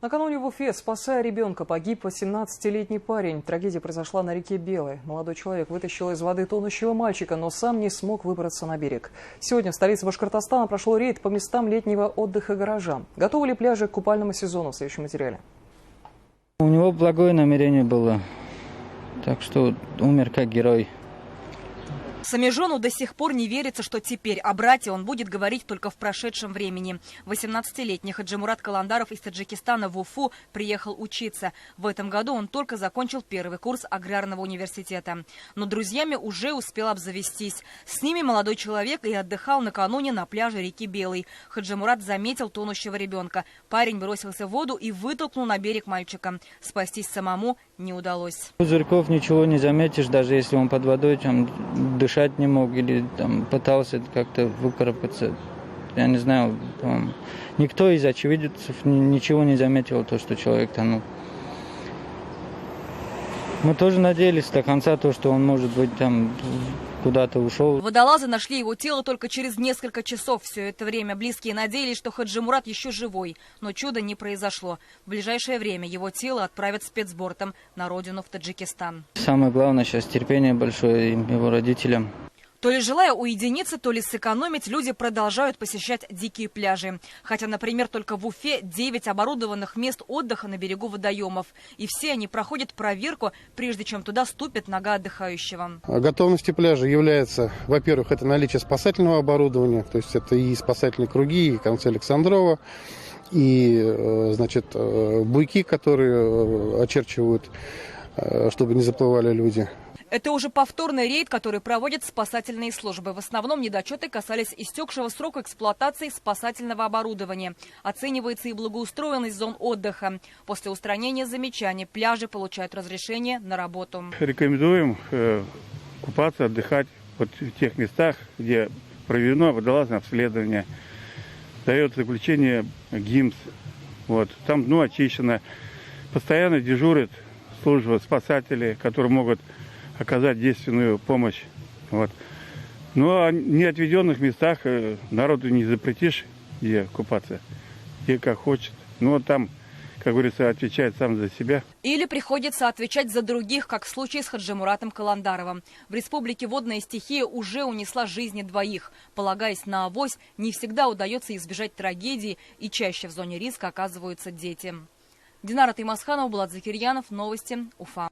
Накануне в Уфе, спасая ребенка, погиб 18-летний парень. Трагедия произошла на реке Белой. Молодой человек вытащил из воды тонущего мальчика, но сам не смог выбраться на берег. Сегодня в столице Башкортостана прошел рейд по местам летнего отдыха горожан. Готовы ли пляжи к купальному сезону? В следующем материале. У него благое намерение было, так что умер как герой. Самижону до сих пор не верится, что теперь о брате он будет говорить только в прошедшем времени. 18-летний Хаджимурат Каландаров из Таджикистана в Уфу приехал учиться. В этом году он только закончил первый курс аграрного университета. Но друзьями уже успел обзавестись. С ними молодой человек и отдыхал накануне на пляже реки Белой. Хаджимурат заметил тонущего ребенка. Парень бросился в воду и вытолкнул на берег мальчика. Спастись самому не удалось. У зверьков ничего не заметишь, даже если он под водой там дышать не мог или там пытался как-то выкарабкаться. Я не знаю, никто из очевидцев ничего не заметил, то, что человек тонул. Мы тоже надеялись до конца, что он, может быть, там куда-то ушел. Водолазы нашли его тело только через несколько часов. Все это время близкие надеялись, что Хаджимурат еще живой. Но чуда не произошло. В ближайшее время его тело отправят спецбортом на родину в Таджикистан. Самое главное сейчас терпение большое его родителям. То ли желая уединиться, то ли сэкономить, люди продолжают посещать дикие пляжи. Хотя, например, только в Уфе 9 оборудованных мест отдыха на берегу водоемов. И все они проходят проверку, прежде чем туда ступит нога отдыхающего. Готовностью пляжа является, во-первых, это наличие спасательного оборудования. То есть это и спасательные круги, и концы Александрова, и, значит, буйки, которые очерчивают, чтобы не заплывали люди. Это уже повторный рейд, который проводят спасательные службы. В основном недочеты касались истекшего срока эксплуатации спасательного оборудования. Оценивается и благоустроенность зон отдыха. После устранения замечаний пляжи получают разрешение на работу. Рекомендуем купаться, отдыхать в тех местах, где проведено водолазное обследование. Дает заключение ГИМС. Там очищено. Постоянно дежурят службы спасателей, которые могут оказать действенную помощь. Но в неотведенных местах народу не запретишь, где купаться, где как хочет. Но там, как говорится, отвечает сам за себя. Или приходится отвечать за других, как в случае с Хаджимуратом Каландаровым. В республике водная стихия уже унесла жизни двоих. Полагаясь на авось, не всегда удается избежать трагедии, и чаще в зоне риска оказываются дети. Динара Таймасханова, Булат Закирьянов, новости, Уфа.